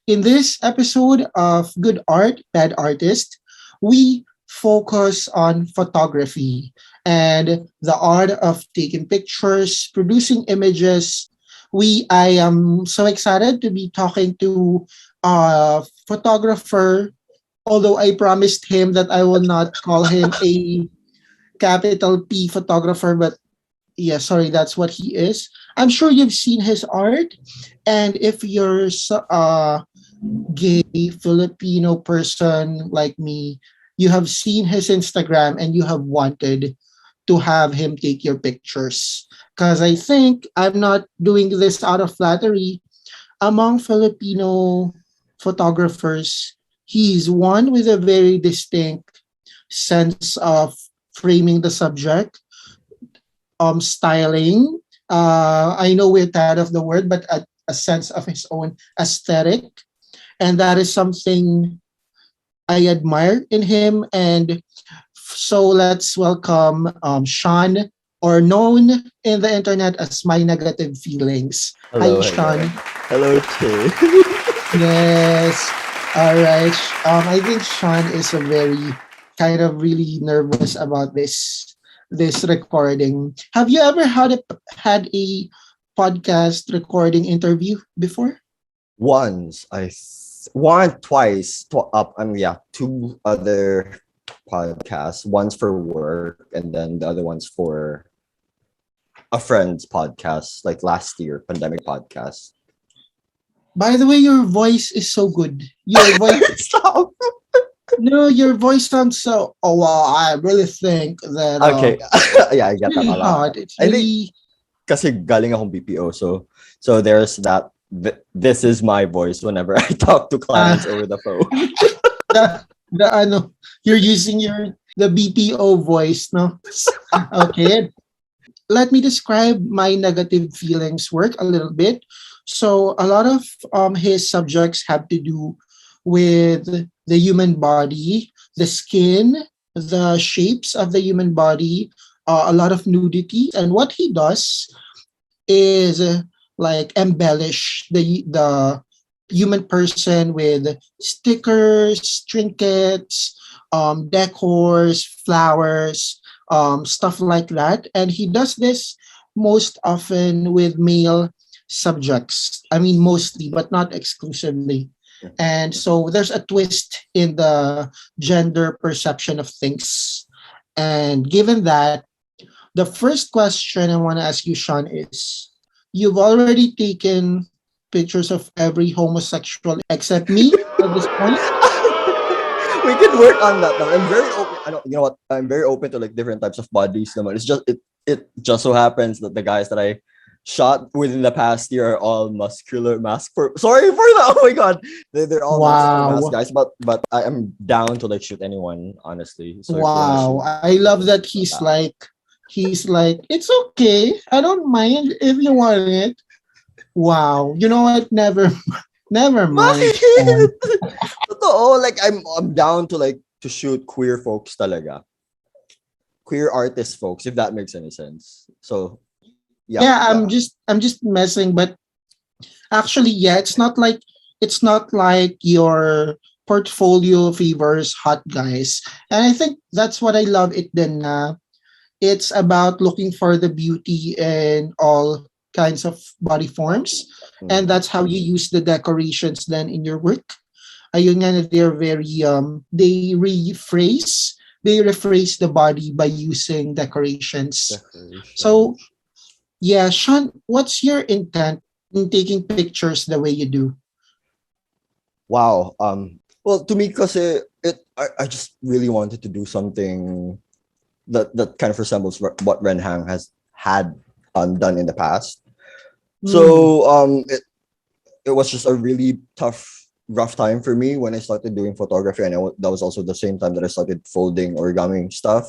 In this episode of Good Art, Bad Artist, we focus on photography and the art of taking pictures, producing images. I am so excited to be talking to a photographer, although I promised him that I will not call him a capital P photographer, but yeah, sorry, that's what he is. I'm sure you've seen his art, and if you're a gay Filipino person like me, you have seen his Instagram and you have wanted to have him take your pictures. Because I think I'm not doing this out of flattery. Among Filipino photographers, he's one with a very distinct sense of framing the subject, styling. I know we're tired of the word, but a sense of his own aesthetic, and that is something I admire in him. And so let's welcome Sean, or known in the internet as My Negative Feelings. Hi, Hello, hello. Sean. Hello, Che. Yes. All right. I think Sean is a very kind of really nervous about this recording. Have you ever had a podcast recording interview before? Twice, two other podcasts. One's for work, and then the other one's for a friend's podcast, like last year, pandemic podcast. By the way, your voice is so good. Your voice, Stop. no, your voice sounds so. Oh wow! I really think that Okay, yeah, I it's get that really a lot. hot. It's I think really kasi galing akong BPO, so there's that. This is my voice whenever I talk to uh, clients over the phone. the you're using the BPO voice, no? Okay. Let me describe my negative feelings work a little bit. So a lot of his subjects have to do with the human body, the skin, the shapes of the human body, a lot of nudity, and what he does is like embellish the human person with stickers, trinkets, decors, flowers, stuff like that. And he does this most often with male subjects. I mean, mostly, but not exclusively. And so there's a twist in the gender perception of things. And given that, the first question I want to ask you, Sean, is you've already taken pictures of every homosexual except me at this point. We can work on that now. I'm very open. I don't. You know what? I'm very open to like different types of bodies. Naman. It just so happens that the guys that I shot within the past year are all muscular mass. Sorry for that. Oh my god, they're all muscular mass Wow. guys. But I am down to like shoot anyone. Honestly. So if you want to Wow. shoot, I love that he's like, it's okay. I don't mind if you want it. Wow. You know what? Never mind, bakit? Sean. Totoo, like I'm down to like to shoot queer folks talaga. Queer artist folks, if that makes any sense. So yeah, Yeah, I'm just messing, but actually, yeah, it's not like your portfolio favors hot guys. And I think that's what I love it then na. It's about looking for the beauty in all kinds of body forms. And Mhm. that's how you use the decorations then in your work. Ayun nga na they're very they rephrase the body by using decorations. So Decoration. yeah, Sean, what's your intent in taking pictures the way you do? Wow. Well, to me, because I just really wanted to do something that kind of resembles what Ren Hang has had done in the past. Hmm. So it was just a really rough time for me when I started doing photography, and that was also the same time that I started folding origami stuff.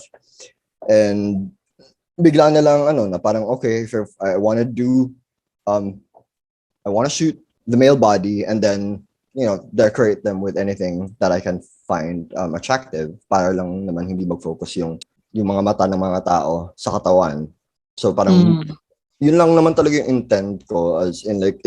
And bigla na lang na parang okay, if I want to do um I want to shoot the male body and then decorate them with anything that I can find attractive para lang naman hindi mag-focus yung mga mata ng mga tao sa katawan. So parang Hmm. yun lang naman talaga yung intent ko, as in like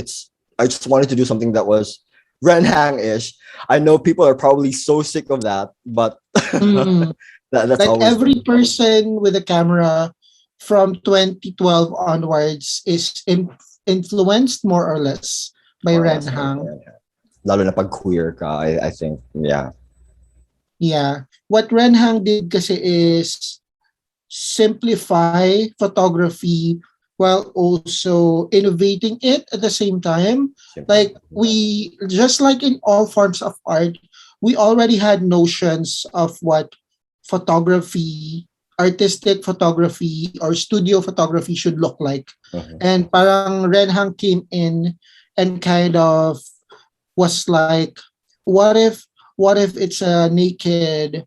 I just wanted to do something that was Ren Hang ish. I know people are probably so sick of that, but Mm. that's Like always every been. person with a camera from 2012 onwards is influenced more or less by More or Ren less by Hang. Ren Hang. Lalo na pag queer ka, I think. Yeah. Yeah. What Ren Hang did kasi is simplify photography while also innovating it at the same time. Same time. Like we, just like in all forms of art, we already had notions of what photography, artistic photography or studio photography should look like. Mhm. And parang Ren Hang came in and kind of was like, what if it's a naked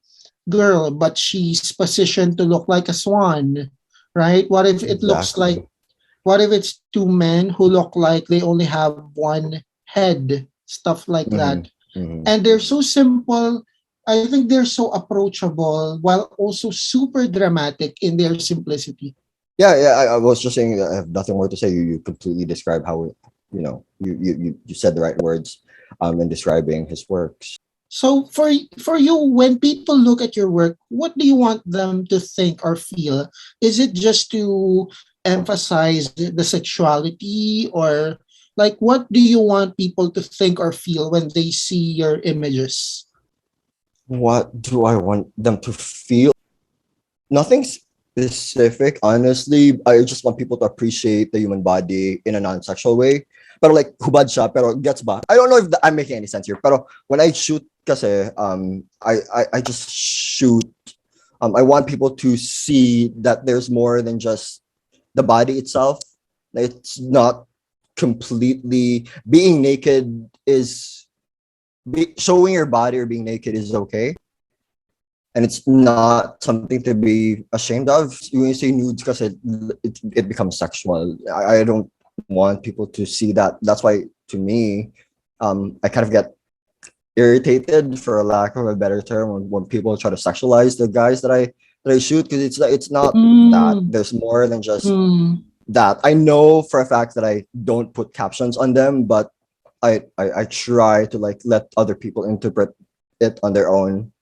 girl but she's positioned to look like a swan, right? What if it looks like, Exactly. what if it's two men who look like they only have one head, stuff like Hmm. that. Hmm. And they're so simple. I think they're so approachable while also super dramatic in their simplicity. Yeah, yeah. I was just saying that I have nothing more to say. You completely describe how you said the right words in describing his works. So for you, when people look at your work, what do you want them to think or feel? Is it just to emphasize the sexuality, or like what do you want people to think or feel when they see your images? What do I want them to feel? Nothing specific, honestly. I just want people to appreciate the human body in a non-sexual way. Pero like, hubad siya, pero gets ba? I don't know if I'm making any sense here. Pero when I shoot kasi, I just shoot. I want people to see that there's more than just the body itself. It's not completely being naked is showing your body or being naked is okay, and it's not something to be ashamed of. When you say nudes, because it becomes sexual. I don't want people to see that. That's why, to me, I kind of get irritated, for a lack of a better term, when people try to sexualize the guys that I shoot, because it's not that. Mm, There's more than just mm, that. I know for a fact that I don't put captions on them, but I try to like let other people interpret it on their own,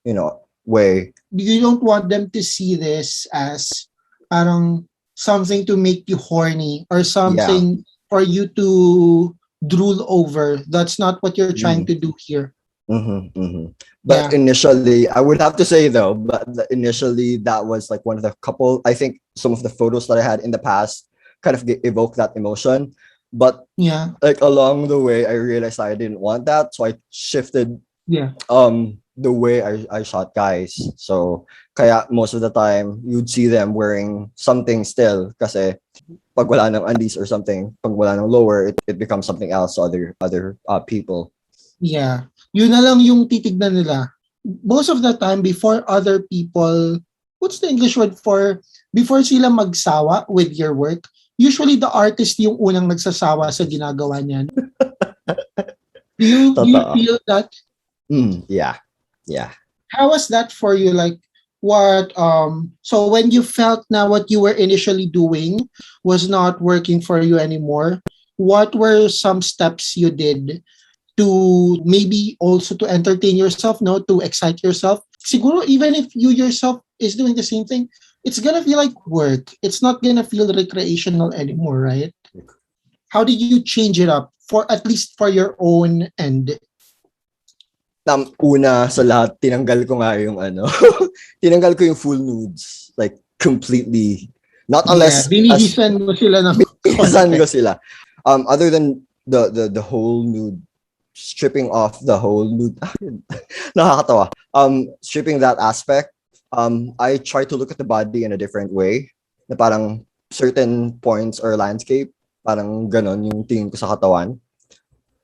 way. you don't want them to see this as parang something to make you horny or Yeah. something for you to drool over. That's not what you're trying to do here. Mm-hmm, mm-hmm. But Yeah. initially, I would have to say though, but initially that was like one of the couple. I think some of the photos that I had in the past kind of evoke that emotion. But Yeah. like along the way, I realized I didn't want that, so I shifted Yeah. the way I shot guys. So kaya most of the time you'd see them wearing something still, kasi pag wala ng undies or something, pag wala ng lower, it becomes something else to other people. Yeah. Yun na lang yung titignan nila. Most of the time, before other people, what's the English word for, before sila magsawa with your work, usually the artist yung unang nagsasawa sa ginagawa niya. Do you Totoo. feel that? Yeah. Yeah. How was that for you? Like what so when you felt now what you were initially doing was not working for you anymore, what were some steps you did to maybe also to entertain yourself, no, to excite yourself? Siguro even if you yourself is doing the same thing, it's gonna feel like work. It's not gonna feel recreational anymore, right? How did you change it up for at least for your own end? Una sa lahat, tinanggal ko nga yung tinanggal ko yung full nudes. Like, completely. Not Yeah, unless, as binihisan mo sila ng binisan konti. ko sila. Other than the whole nude, stripping off the whole nude, nakakatawa. Stripping that aspect, I try to look at the body in a different way. Na parang certain points or landscape, parang ganon yung tingin ko sa katawan.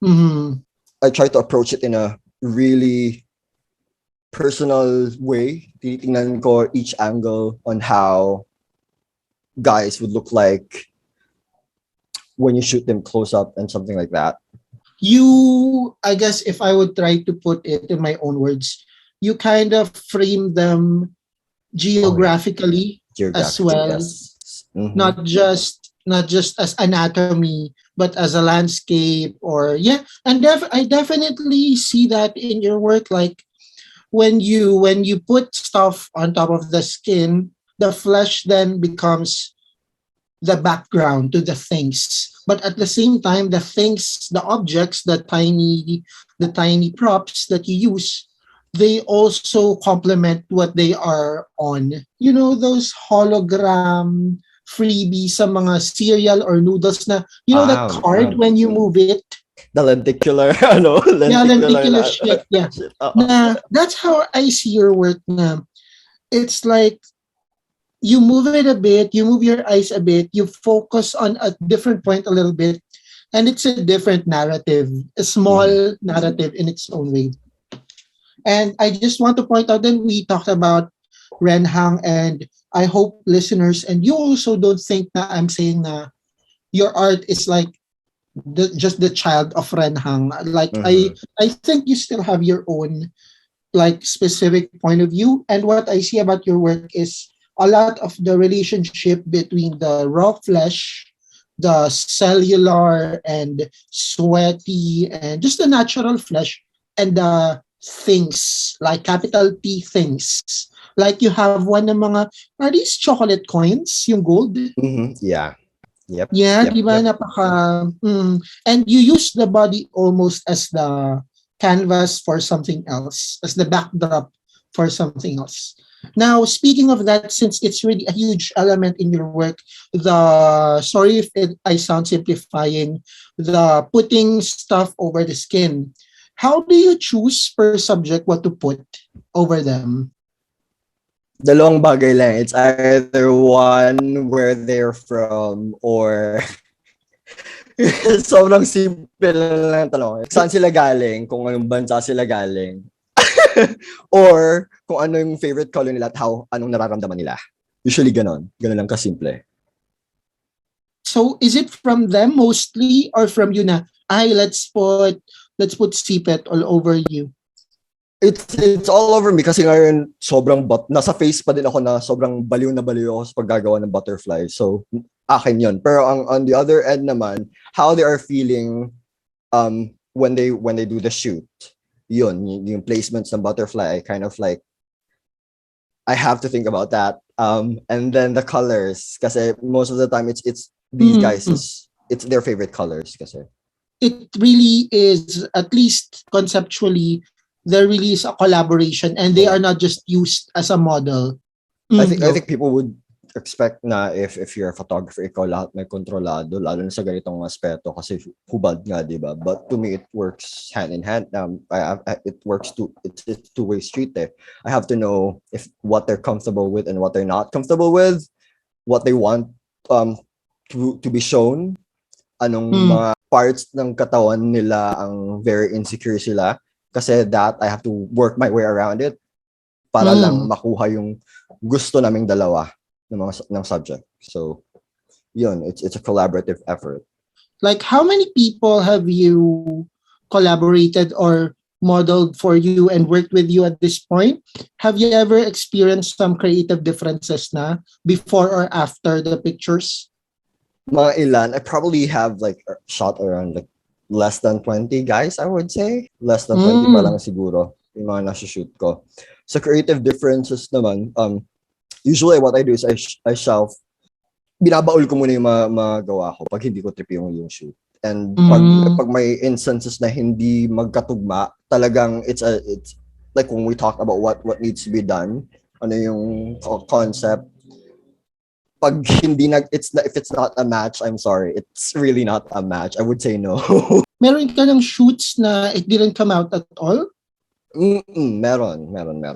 Mhm. I try to approach it in a really personal way. Tinitingnan ko each angle on how guys would look like when you shoot them close up and something like that. You, I guess if I would try to put it in my own words, you kind of frame them Oh yeah, geographically as geographically, well, yes. Mm-hmm. not just as anatomy, but as a landscape, or yeah. And I definitely see that in your work, like when you put stuff on top of the skin, the flesh then becomes the background to the things. But at the same time, the things, the objects, the tiny props that you use, they also complement what they are on. You know, those hologram freebies sa mga cereal or noodles na, you know, that card when you move it. The lenticular, Yeah, lenticular lenticular shit. Yeah. shit. Na, that's how I see your work na. It's like you move it a bit, you move your eyes a bit, you focus on a different point a little bit, and it's a different narrative, a small narrative in its own way. And I just want to point out that we talked about Ren Hang, and I hope listeners and you also don't think that I'm saying that your art is like just the child of Ren Hang. Like I think you still have your own like specific point of view. And what I see about your work is a lot of the relationship between the raw flesh, the cellular and sweaty, and just the natural flesh, and the things, like capital T things. Like you have one ng mga, are these chocolate coins, yung gold? Yeah. Yep. Yeah, Yep. di ba? And you use the body almost as the canvas for something else, as the backdrop for something else. Now, speaking of that, since it's really a huge element in your work, sorry if I sound simplifying, the putting stuff over the skin. How do you choose per subject what to put over them? Dalawang bagay lang. It's either one, where they're from, or sobrang simple lang tanong. Saan sila galing, kung anong bansa sila galing. Or kung ano yung favorite color nila at anong nararamdaman nila. Usually ganon. Ganon lang kasimple. So is it from them mostly or from you na, let's put sipet all over you? It's all over me kasi ngayon sobrang nasa face pa din ako na sobrang baliw na baliw ako sa paggagawa ng butterfly. So akin yun. Pero on the other end naman, how they are feeling when they do the shoot. Yun, yung placements ng butterfly, I kind of like, I have to think about that. And then the colors, kasi most of the time it's these guys, it's their favorite colors kasi. It really is, at least conceptually, there really is a collaboration and they are not just used as a model. I think people would expect na if you're a photographer, ikaw lahat may kontrolado, lalo na sa ganitong aspeto kasi hubad nga, di ba? But to me, it works hand in hand. It works it's two-way street eh. I have to know what they're comfortable with and what they're not comfortable with, what they want to be shown, anong mga parts ng katawan nila ang very insecure sila. Kasi that, I have to work my way around it para lang makuha yung gusto naming dalawa ng subject. So, yun, it's a collaborative effort. Like, how many people have you collaborated or modeled for you and worked with you at this point? Have you ever experienced some creative differences na before or after the pictures? Mga ilan, I probably have like shot around like less than 20 guys, I would say. Less than 20 pa lang siguro yung mga nasa-shoot ko. So creative differences naman, usually what I do is I shelf, binabaul ko muna yung mga gawa ko pag hindi ko trip yung shoot. And pag may instances na hindi magkatugma, talagang it's like when we talk about what needs to be done, ano yung concept, pag hindi if it's not a match, I'm sorry, it's really not a match. I would say no. Meron ka ng shoots na it didn't come out at all? Meron.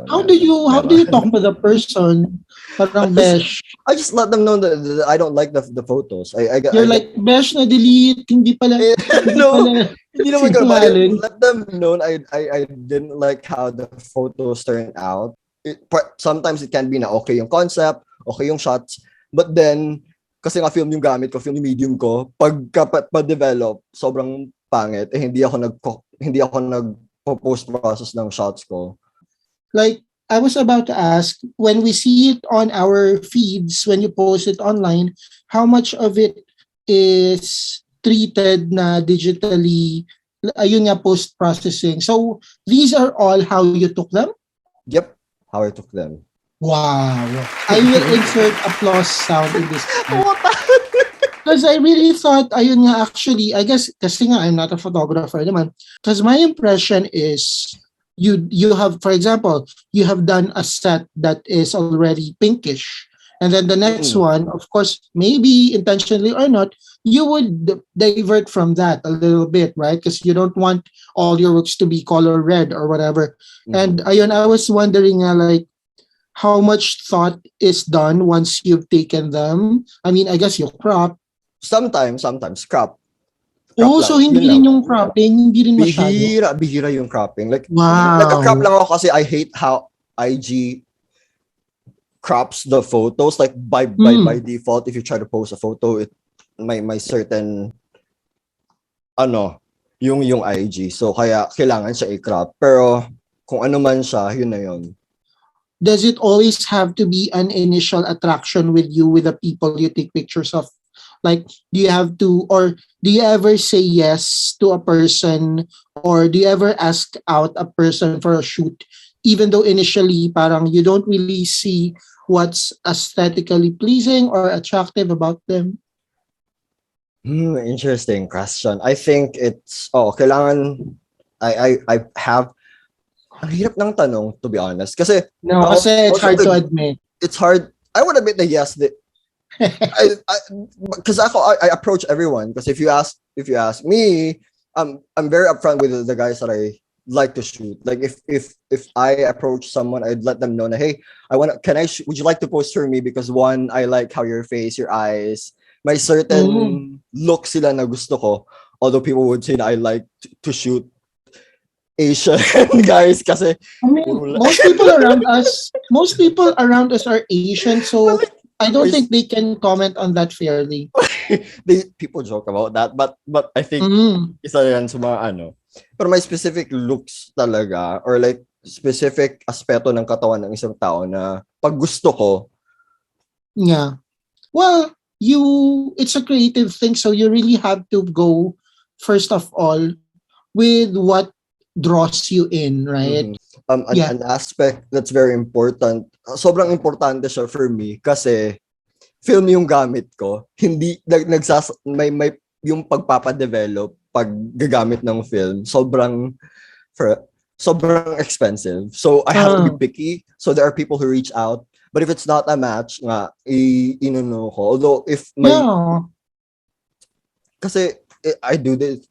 How do you talk to the person? Parang besh. I just let them know that I don't like the photos. You're like, besh na delete, hindi pala. No, hindi naman ganun. Let them know I didn't like how the photos turned out. Sometimes it can be na okay yung concept, okay yung shots, but then kasi nga film yung gamit ko, film yung medium ko, pagka-develop, sobrang pangit. Hindi ako nag-post process ng shots ko. Like, I was about to ask, when we see it on our feeds, when you post it online, how much of it is treated na digitally, ayun nga, post-processing. So, these are all how you took them? Yep, how I took them. Wow. I will insert applause sound in this part. Because I really thought, ayun nga, actually, I guess, kasi nga, I'm not a photographer naman. Because my impression is, you have, for example, you have done a set that is already pinkish. And then the next one, of course, maybe intentionally or not, you would divert from that a little bit, right? Because you don't want all your works to be color red or whatever. And ayun, I was wondering, like, how much thought is done once you've taken them? I mean, I guess you crop. Sometimes crop. Oh, so hindi rin yung cropping, hindi rin masyado. Bihira yung cropping. Like, wow. Nagka-crop lang ako kasi I hate how IG crops the photos. Like, by default, if you try to post a photo, it may certain yung IG. So, kaya kailangan siya i-crop. Pero, kung ano man siya, yun na yun. Does it always have to be an initial attraction with you, with the people you take pictures of? Like, do you have to, or do you ever say yes to a person, or do you ever ask out a person for a shoot, even though initially parang you don't really see what's aesthetically pleasing or attractive about them? Interesting question. I think it's, kailangan, I have, ang hirap ng tanong, to be honest. Kasi, no, kasi it's hard to admit. It's hard. I would admit that yes, because I approach everyone. Because if you ask me, I'm very upfront with the guys that I like to shoot. Like if I approach someone, I'd let them know that, hey, would you like to post for me? Because one, I like how your face, your eyes, may certain look sila na gusto ko. Although people would say that I like to shoot Asian guys kasi I mean, most people around us are Asian, so I don't think they can comment on that fairly. People joke about that, but I think isa yan sa mga pero may specific looks talaga, or like specific aspeto ng katawan ng isang tao na pag gusto ko. Yeah. Well, it's a creative thing, so you really have to go first of all with what draws you in, right? An aspect that's very important. Sobrang importante siya for me kasi film yung gamit ko. Hindi may yung pagpapa-develop pag gagamit ng film, sobrang expensive. So I have to be picky. So there are people who reach out. But if it's not a match, nga inuno ko. Although if kasi I do this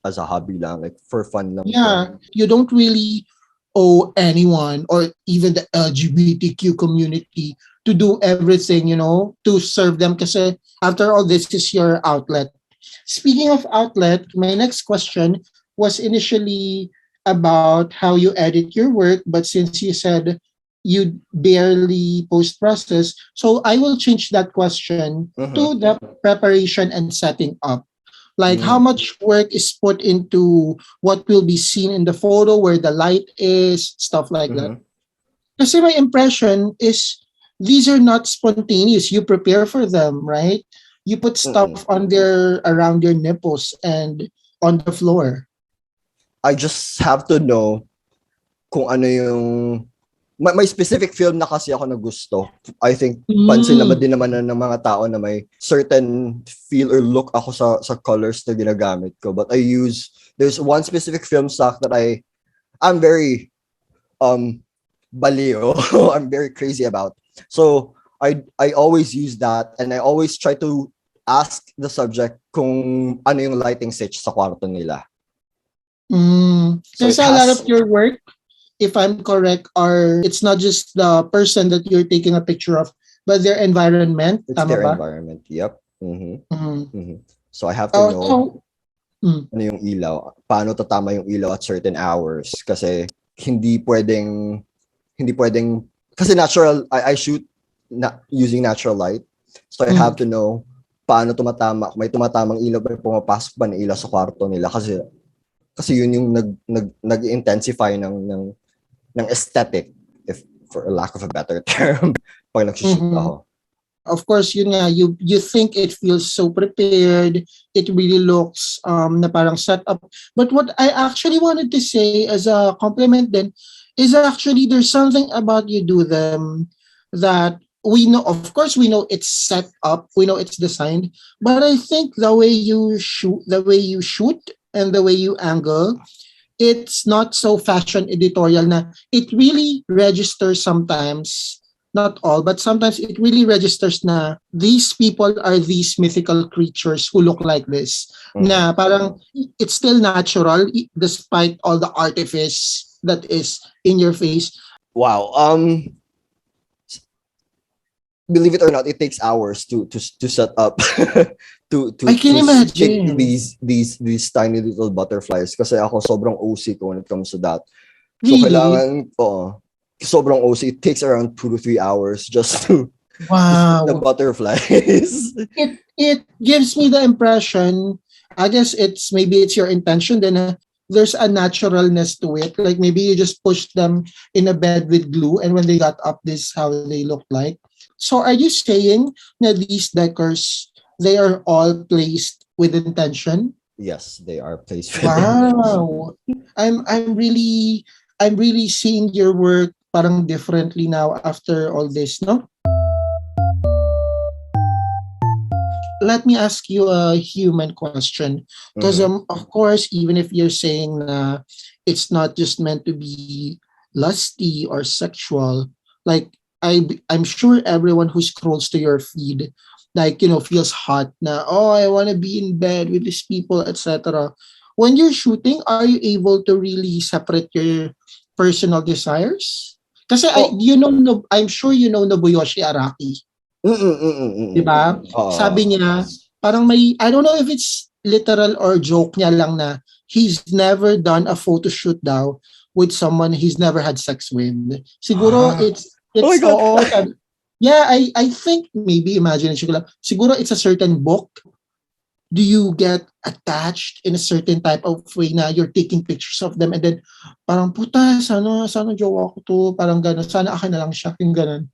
as a hobby lang, like for fun lang. Yeah, you don't really owe anyone or even the LGBTQ community to do everything, to serve them, kasi after all, this is your outlet. Speaking of outlet, my next question was initially about how you edit your work, but since you said you barely post-process, so I will change that question to the preparation and setting up. Like how much work is put into what will be seen in the photo, where the light is, stuff like that. Kasi my impression is these are not spontaneous. You prepare for them, right? You put stuff around your nipples and on the floor. I just have to know kung ano yung may specific film na kasi ako na gusto. I think pansin naman din naman ng mga tao na may certain feel or look ako sa colors na ginagamit ko. But there's one specific film stock that I'm very baliw. I'm very crazy about. So I always use that, and I always try to ask the subject kung ano yung lighting switch sa kwarto nila. There's a lot of your work, if I'm correct, it's not just the person that you're taking a picture of, but their environment. It's their environment. Yep. So I have to know ano yung ilaw, paano tatama yung ilaw at certain hours, kasi hindi pwedeng kasi natural, I shoot using natural light, so I have to know paano tumatama, may tumatamang ilaw, may pumapasok ba ng ilaw sa kwarto nila, kasi yun yung nag-intensify ng aesthetic, if for a lack of a better term, pag nag-shoot ako. Of course, yun nga, you think it feels so prepared. It really looks na parang set up. But what I actually wanted to say as a compliment then is actually there's something about you do them that we know, of course, we know it's set up, we know it's designed, but I think the way you shoot and the way you angle, it's not so fashion editorial na it really registers sometimes, not all, but sometimes it really registers na these people are these mythical creatures who look like this. Na parang it's still natural despite all the artifice that is in your face. Wow. Believe it or not, it takes hours to set up to I can stick imagine. these tiny little butterflies kasi ako sobrang OC ko when it comes to that. So Really? kailangan sobrang OC. It takes around 2 to 3 hours just to stick the Wow. butterflies. It gives me the impression, I guess maybe it's your intention then there's a naturalness to it. Like maybe you just pushed them in a bed with glue and when they got up, this is how they looked like. So are you saying that these decors, they are all placed with intention? Yes, they are placed with Wow. I'm really seeing your work parang differently now after all this, no? Let me ask you a human question. Because of course, even if you're saying it's not just meant to be lusty or sexual, like I'm sure everyone who scrolls to your feed, like feels hot na oh I want to be in bed with these people, etc. When you're shooting, are you able to really separate your personal desires? Kasi I'm sure you know Nobuyoshi Araki. Diba? Sabi niya, parang I don't know if it's literal or joke niya lang na he's never done a photo shoot daw with someone he's never had sex with. Siguro it's Oh my God. yeah, I think maybe imagination ko lang. Siguro it's a certain book. Do you get attached in a certain type of way na you're taking pictures of them and then parang puta, sana jowa ko to, parang gano'n, sana akin na lang siya, yung gano'n.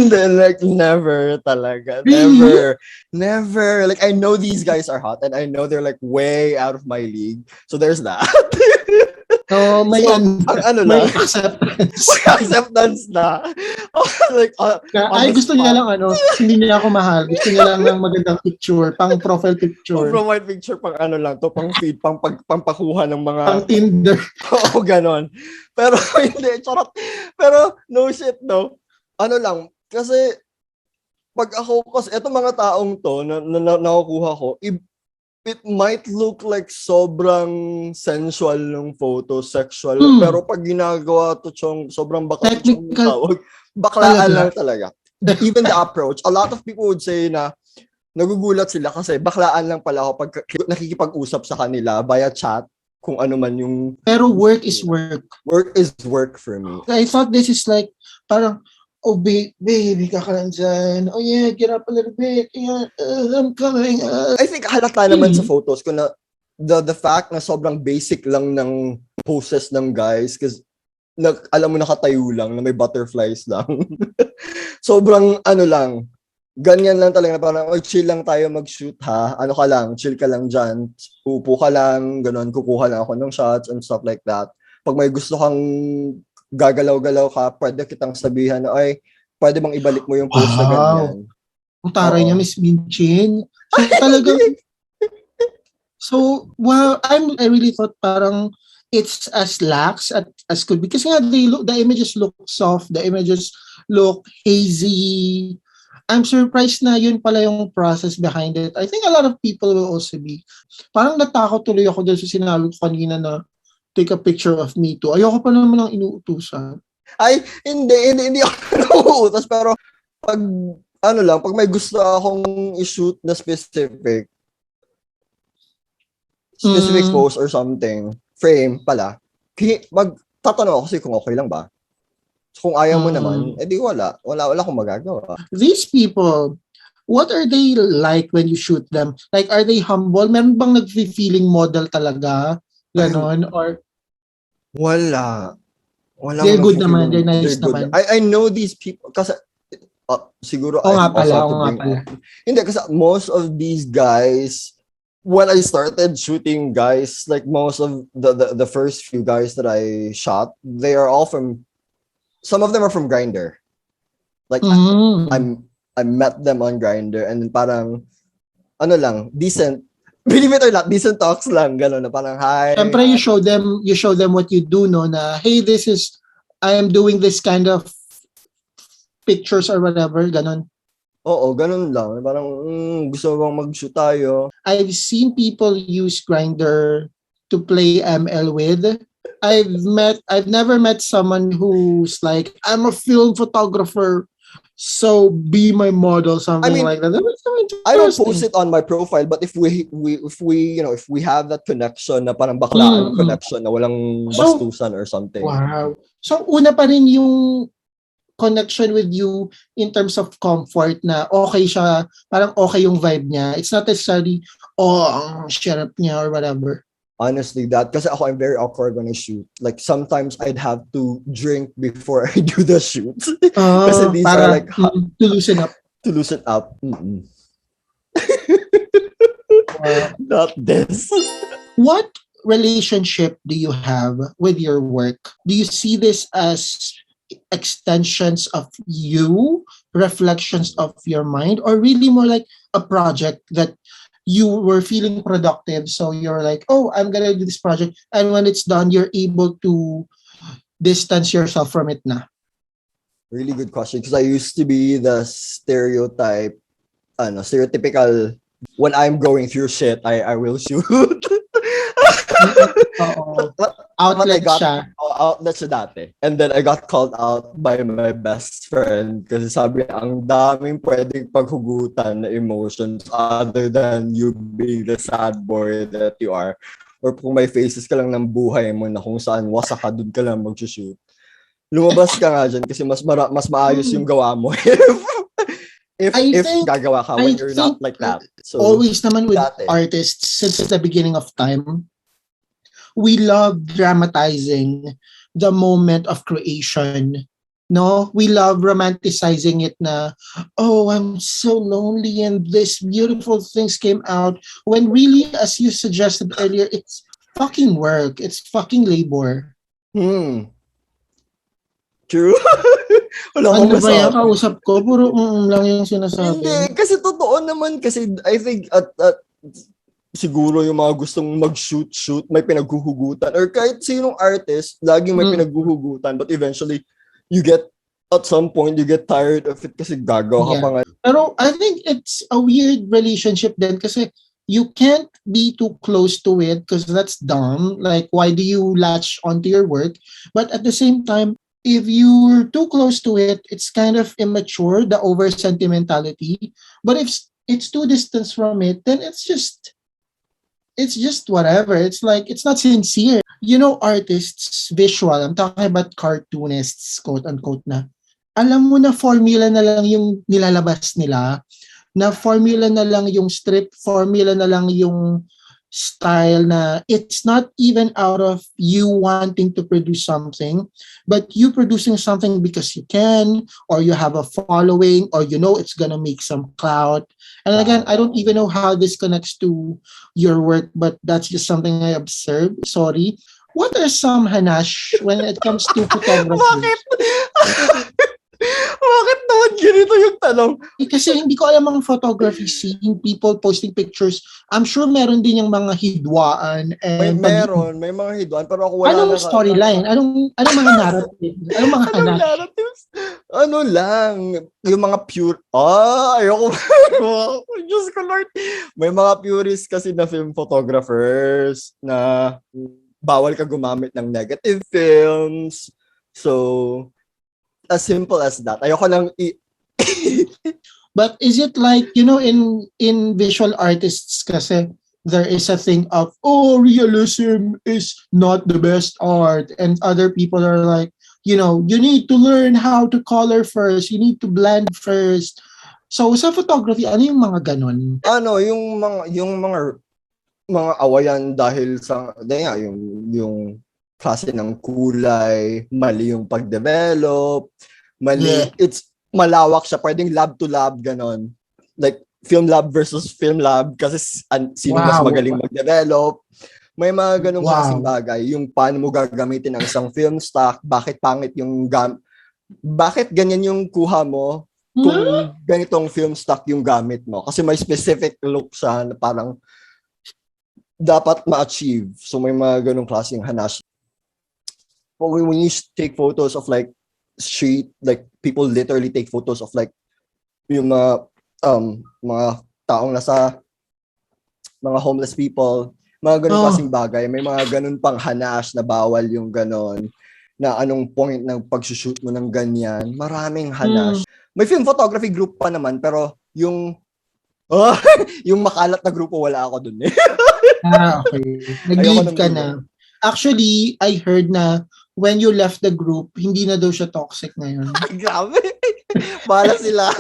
Then like never talaga. Really? Never. Like I know these guys are hot and I know they're like way out of my league. So there's that. So, may acceptance. May acceptance na. Like, gusto niya lang hindi niya ako mahal. Gusto niya lang ng magandang picture, pang profile picture. Profile picture, pang lang to, pang feed, pampakuha ng mga... Pang Tinder. Oo, ganon. Pero, hindi, charot. Pero, no shit, no. Lang, kasi, pag ako, kasi itong mga taong to, na nakukuha ko, it might look like sobrang sensual ng photo, sexual, pero pag ginagawa to sobrang bakla yung tawag, baklaan lang talaga. Even the approach, a lot of people would say na nagugulat sila kasi baklaan lang pala ako pag nakikipag-usap sa kanila via chat, kung ano man yung... Pero work is work. Work is work for me. I thought this is like, parang, oh, baby, ka lang dyan. Oh, yeah, get up a little bit. Yeah, I'm coming. I think halata naman sa photos ko na the fact na sobrang basic lang ng poses ng guys kasi alam mo nakatayo lang na may butterflies lang. Sobrang lang, ganyan lang talaga. Parang, chill lang tayo mag-shoot ha. Ka lang, chill ka lang dyan. Upo ka lang, ganun, kukuha lang ako ng shots and stuff like that. Pag may gusto kang gagalaw-galaw ka, pwede kitang sabihan na, ay, pwede bang ibalik mo yung pose na ganyan. Ang taray niya, Miss Minchin. So, talagang, wow, I really thought parang it's as lax as could be. Kasi nga, the images look soft, the images look hazy. I'm surprised na yun pala yung process behind it. I think a lot of people will also be. Parang natakot tuloy ako dun sa sinabi ko kanina na take a picture of me too. Ayoko pa naman ng inuutusan. Ay, hindi ako nauutos. Pero, pag may gusto akong i-shoot na specific pose or something, frame pala, magtatanong ako kasi kung okay lang ba. So, kung ayaw mo naman, edi wala akong magagawa. These people, what are they like when you shoot them? Like, are they humble? Meron bang nag-feeling model talaga? Ganon? Or wala. They're good naman. They're nice naman. I know these people kasi siguro Oo I nga also pala, have oo to nga bring pala. up. Hindi, kasi most of these guys, when I started shooting guys, like most of the first few guys that I shot, they are all from, some of them are from Grindr. Like, Mm. I met them on Grindr, and parang, ano lang, decent, believe it or not, decent talks lang, gano'n, na parang, hi. Siyempre, you show them what you do, no, na, hey, I am doing this kind of pictures or whatever, ganon. Oo, ganun lang. Parang, gusto mo bang mag-shoot tayo? I've seen people use Grindr to play ML with. I've never met someone who's like, I'm a film photographer, so be my model, I something mean, like that. That's so I don't post interesting. it on my profile, but if we have that connection na parang baklaan Mm-mm. connection na walang So, bastusan or something. wow. So, una pa rin yung connection with you in terms of comfort na okay siya, parang okay yung vibe niya. It's not necessarily, oh, ang syarap niya or whatever. Honestly, that, kasi ako, I'm very awkward when I shoot. Like, sometimes I'd have to drink before I do the shoot. Kasi these are Para like to loosen up. to loosen up. Mm-mm. Wow. Not this. What relationship do you have with your work? Do you see this as extensions of you, reflections of your mind, or really more like a project that you were feeling productive? So you're like, oh, I'm going to do this project. And when it's done, you're able to distance yourself from it na. Really good question, because I used to be the stereotypical, when I'm going through shit, I will shoot. Oo. but I Outlet got siya. outlet siya dati. And then I got called out by my best friend kasi sabi niya, ang daming pwedeng paghugutan na emotions other than you being the sad boy that you are. Or kung may faces ka lang ng buhay mo na kung saan wasak ka, dun ka lang mag-shoot. Lumabas ka nga dyan kasi mas maayos yung gawa mo if gagawa ka I when you're not think like that. So, always naman with dati. artists since the beginning of time, we love dramatizing the moment of creation. No, we love romanticizing it na, oh, I'm so lonely and this beautiful things came out. When really, as you suggested earlier, it's fucking work. It's fucking labor. True. Wala akong Ano ba yan? masabi. Kausap ko, puro lang yung sinasabi. Hindi, kasi totoo naman. Kasi I think at siguro yung mga gustong mag-shoot, may pinaghuhugutan. Or kahit sinong artist, laging may pinaghuhugutan. But eventually, at some point, you get tired of it kasi gagawa ka pa nga. Pero I think it's a weird relationship din kasi you can't be too close to it because that's dumb. Like, why do you latch onto your work? But at the same time, if you're too close to it, it's kind of immature, the over sentimentality. But if it's too distant from it, then it's just whatever. It's like it's not sincere. You know, artists, visual. I'm talking about cartoonists, quote unquote na. Alam mo na formula na lang yung nilalabas nila, na formula na lang yung strip, formula na lang yung style na it's not even out of you wanting to produce something, but you producing something because you can, or you have a following, or you know it's gonna make some clout. And again, I don't even know how this connects to your work, but that's just something I observed. Sorry. What are some hanash when it comes to photography? Bakit naman ganito yung tanong? Kasi hindi ko alam ang photography scene, people posting pictures. I'm sure meron din yung mga hidwaan and May mga hidwaan, pero ako wala anong storyline? Anong mga narrative? Anong mga Anong hanash? narratives? Ano lang, yung mga pure, ayoko. Diyos ko Lord. May mga purists kasi na film photographers na bawal ka gumamit ng negative films. So, as simple as that. Ayoko lang But is it like, you know, in visual artists kasi there is a thing of, oh, realism is not the best art. And other people are like, you know, you need to learn how to color first. You need to blend first. So sa photography, ano yung mga ganon? Ano, yung mga awayan dahil sa yung klase ng kulay, mali yung pag-develop, mali. Yeah. malawak siya. Pwedeng lab to lab, ganon. Like, film lab versus film lab kasi sino mas Wow. magaling mag-develop. May mga ganong klaseng Wow. bagay. Yung paano mo gagamitin ang isang film stock, bakit pangit yung bakit ganyan yung kuha mo kung ganitong film stock yung gamit mo. Kasi may specific look siya na parang dapat ma-achieve. So may mga ganong klaseng hanash. But when you take photos of like street, like people literally take photos of like yung mga taong nasa mga homeless people, mga ganun klaseng bagay. May mga ganun pang hanash na bawal yung ganon, na anong point ng pag-shoot mo ng ganyan. Maraming hanash. May film photography group pa naman, pero yung yung makalat na grupo, wala ako dun eh. Okay. Nag-leave ka na. Actually, I heard na when you left the group, hindi na daw siya toxic ngayon. Grabe. Bahala sila.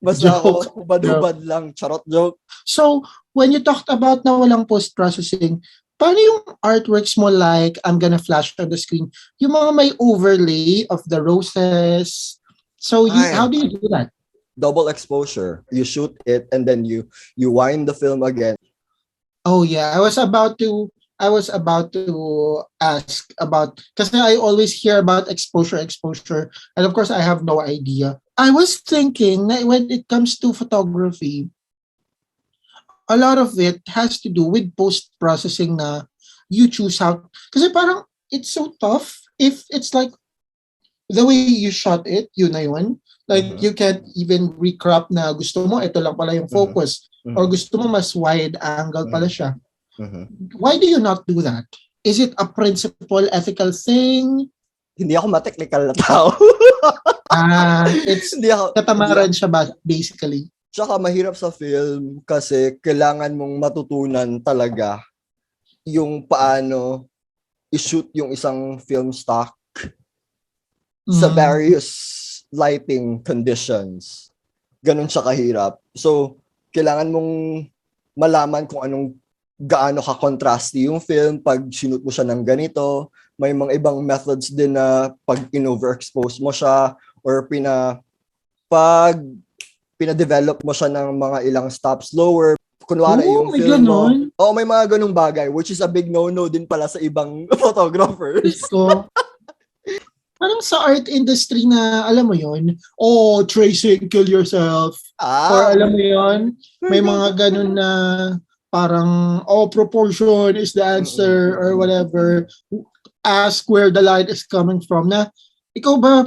Basta ako, hubad-hubad lang. Charot joke. So, when you talked about na walang post-processing, paano yung artworks mo like, I'm gonna flash on the screen, yung mga may overlay of the roses. So, how do you do that? Double exposure. You shoot it and then you wind the film again. Oh yeah, I was about to ask about, kasi I always hear about exposure, and of course I have no idea. I was thinking that when it comes to photography, a lot of it has to do with post-processing na you choose how, kasi parang it's so tough if it's like the way you shot it, yun na yun. Like you can't even recrop na gusto mo, ito lang pala yung focus. Or gusto mo mas wide angle pala siya. Why do you not do that? Is it a principle, ethical thing? Hindi ako ma-technical na tao. It's katamaran siya basically. Tsaka mahirap sa film kasi kailangan mong matutunan talaga yung paano i-shoot yung isang film stock sa various lighting conditions. Ganun siya kahirap. So, kailangan mong malaman kung gaano ka-contrasty yung film pag sinut mo siya ng ganito. May mga ibang methods din na pag in-overexpose mo siya or pag pina-develop mo siya ng mga ilang stops lower. Kunwari yung film mo. May mga ganung bagay, which is a big no-no din pala sa ibang photographers. Parang sa art industry na, alam mo yon, tracing, kill yourself. Or alam mo yon, may mga ganun na parang, proportion is the answer or whatever. Ask where the light is coming from. Na, ikaw ba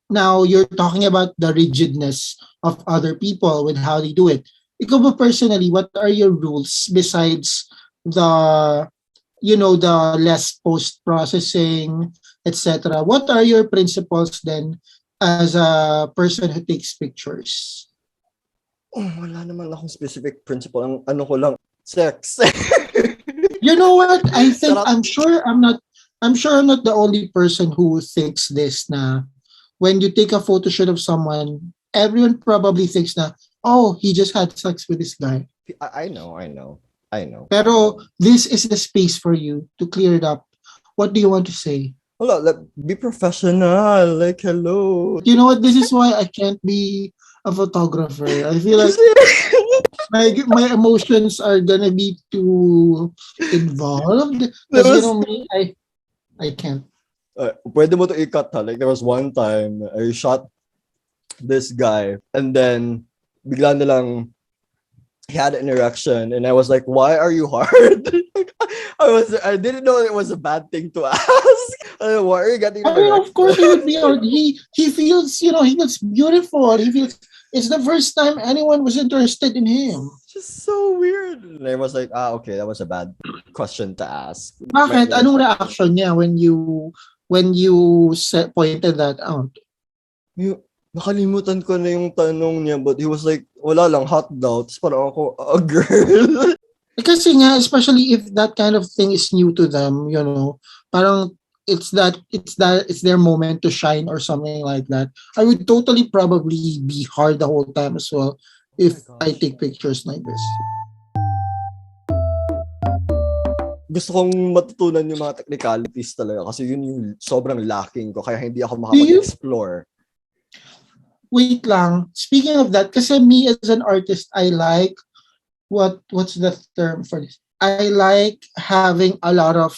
now you're talking about the rigidness of other people with how they do it. Ikaw ba personally, what are your rules besides the less post-processing, etc.? What are your principles then as a person who takes pictures? Wala naman akong specific principle. Ang ano ko lang, sex. You know what? I think I'm sure I'm not the only person who thinks this na when you take a photo shoot of someone, everyone probably thinks na, he just had sex with this guy. I know. Pero this is the space for you to clear it up. What do you want to say? Be professional. Like, hello. You know what? This is why I can't be a photographer. I feel like my emotions are gonna be too involved. Because me, I can't. Pwede mo to i-cut ha. Like, there was one time I shot this guy and then bigla na lang he had an erection and I was like, why are you hard? I didn't know it was a bad thing to ask. Why are you getting an erection? Of course he would be hard. He feels, he feels beautiful. He feels it's the first time anyone was interested in him. It's just so weird. And I was like, okay, that was a bad question to ask. Bakit? Anong reaction niya when you pointed that out? Nakalimutan ko na yung tanong niya, but he was like, wala lang, hot daw. Tapos parang ako, a girl. Kasi nga, especially if that kind of thing is new to them, parang it's their moment to shine or something like that. I would totally probably be hard the whole time as well if I take pictures like this. Gusto kong matutunan yung mga technicalities talaga kasi yun yung sobrang lacking ko kaya hindi ako makapag-explore. wait lang. Speaking of that, kasi me as an artist, I like what's the term for this? I like having a lot of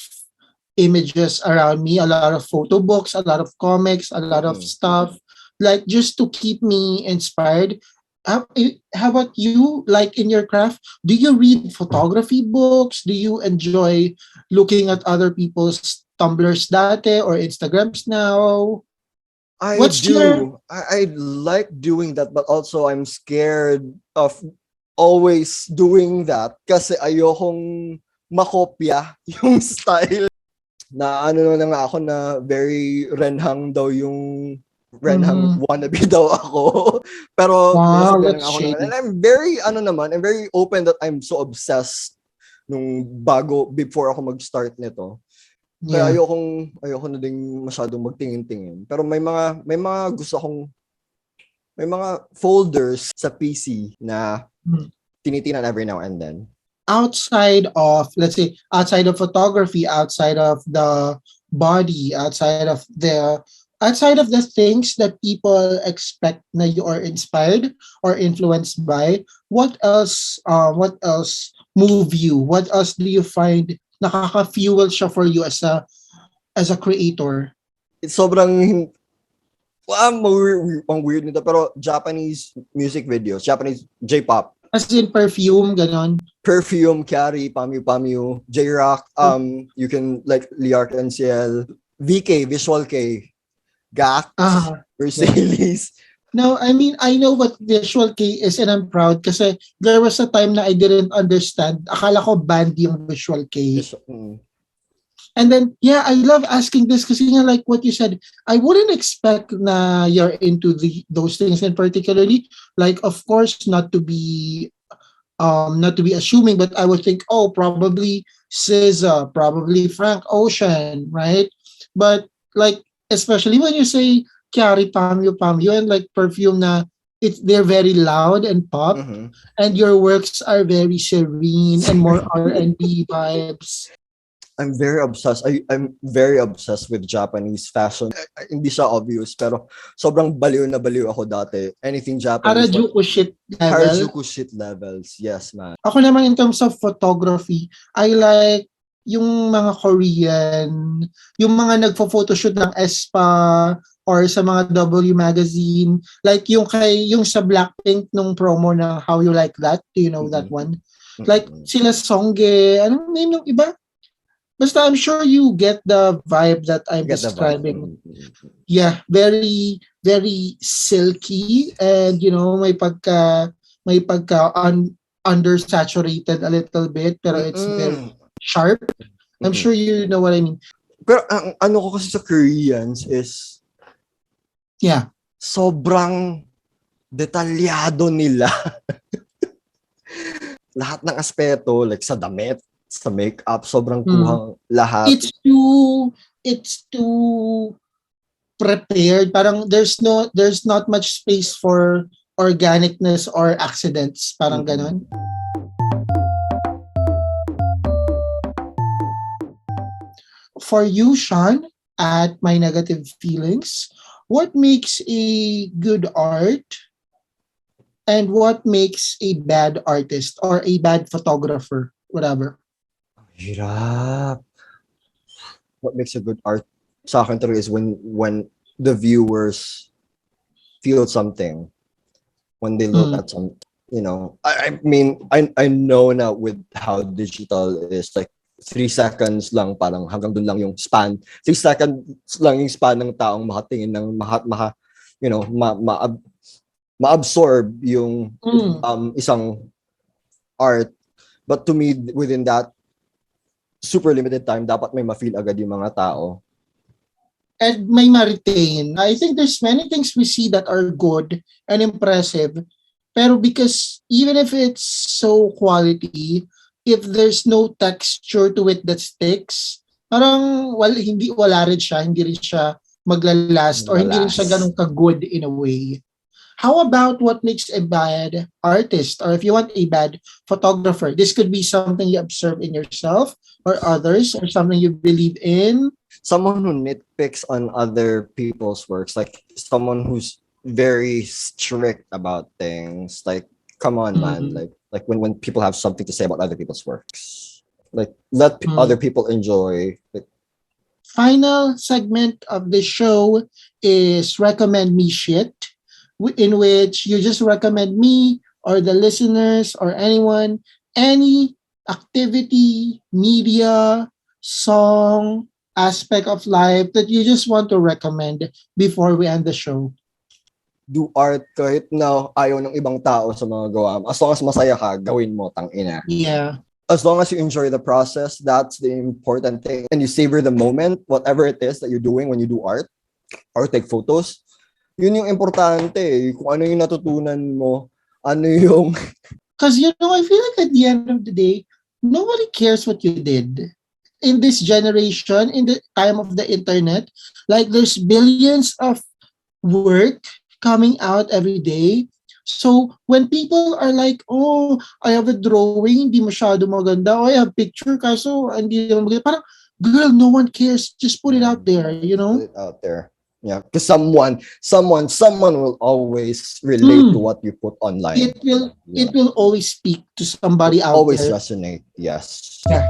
images around me, a lot of photo books, a lot of comics, a lot of Mm-mm. stuff, like just to keep me inspired. How about you? Like in your craft, do you read photography books? Do you enjoy looking at other people's Tumblrs dati or Instagrams now? I What's your do. I like doing that, but also I'm scared of always doing that kasi ayokong makopya yung style. Na ano na nga ako na very Ren Hang daw yung Ren Hang Mhm. wannabe daw ako. Pero Wow, nasabihan that's nga ako naman. And shady. I'm very, ano naman, I'm very open that I'm so obsessed before ako mag-start nito. Kaya Yeah. ayoko na ding masyadong magtingin-tingin. Pero may mga folders sa PC na Mm. tinitingnan every now and then. Outside of, let's say, outside of photography, outside of the body, outside of the things that people expect na you are inspired or influenced by, what else move you? What else do you find nakaka-fuel siya for you as a creator? It's sobrang ang weird nito, pero Japanese music videos, Japanese J-pop, As in perfume, ganon. Perfume, Carry, Pamyu Pamyu, J-Rock, you can like Liart NCL, VK, Visual K, Gax, Ah, yeah. Mercedes. No, I mean, I know what Visual K is and I'm proud kasi there was a time na I didn't understand. Akala ko band yung Visual K. And then, yeah, I love asking this kasi nga like what you said, I wouldn't expect na you're into those things, and particularly, like, of course, not to be assuming, but I would think, oh, probably SZA, probably Frank Ocean, right? But like, especially when you say Kyari Pamyo Pamyo and like perfume na they're very loud and pop, Mm-hmm. and your works are very serene and more R&B vibes. I'm very obsessed. I'm very obsessed with Japanese fashion. Hindi siya obvious, pero sobrang baliw na baliw ako dati. Anything Japanese, like Harajuku shit level. Harajuku shit levels. Yes, man. Ako naman in terms of photography, I like yung mga Korean, yung mga nagfo-photoshoot ng Espa or sa mga W magazine, like yung sa Blackpink nung promo na How You Like That, do you know that Mm-mm. one? Like Mm-mm. sila Songge, anong name ng iba? Basta I'm sure you get the vibe that I'm Get the vibe. describing. Mm-mm. Yeah, very very silky, and may pagka undersaturated a little bit, pero it's very Mm-mm. sharp. I'm Mm-mm. sure you know what I mean. Pero ang ano ko kasi sa Koreans is Yeah. sobrang detalyado nila. Lahat ng aspeto, like sa damit, sa makeup, sobrang kuhang lahat. It's too prepared. Parang there's not much space for organicness or accidents. Parang Mm-mm. ganon. For you, Sean, at Mynegativefeelings, what makes a good art and what makes a bad artist or a bad photographer, whatever? Hirap. What makes a good art sa akin talaga is when the viewers feel something, when they look at some, I mean, I know now with how digital is, like 3 seconds lang, parang hanggang dun lang yung span. 3 seconds lang yung span ng taong makatingin ng ma-absorb yung isang art. But to me, within that super limited time, dapat may ma-feel agad yung mga tao. And may ma-retain. I think there's many things we see that are good and impressive, pero because even if it's so quality, if there's no texture to it that sticks, parang wala rin siya, hindi rin siya maglalast, or hindi rin siya ganun ka-good in a way. How about what makes a bad artist, or if you want a bad photographer? This could be something you observe in yourself or others, or something you believe in. Someone who nitpicks on other people's works, like someone who's very strict about things. Like, come on, man. Mm, Like when people have something to say about other people's works. Like, let other mm. people enjoy. Like, Final segment of the show is recommend me shit, in which you just recommend me or the listeners or anyone any activity, media, song, aspect of life that you just want to recommend before we end the show. do art kahit na ayaw ng ibang tao sa mga gawa mo. As long as masaya ka, gawin mo, tangina. Yeah. As long as you enjoy the process, that's the important thing. And you savor the moment, whatever it is that you're doing when you do art or take photos. Yun yung importante. Kung ano yung natutunan mo, ano yung... Because, I feel like at the end of the day, nobody cares what you did. In this generation, in the time of the internet, like there's billions of work coming out every day. So when people are like, oh, I have a drawing, hindi masyado maganda. Oh, I have picture, kaso hindi naman maganda. Parang, girl, no one cares. Just put it out there, Put it out there. Yeah, because someone will always relate to what you put online. It will always speak to somebody out Always there. resonate. Yes. Yeah.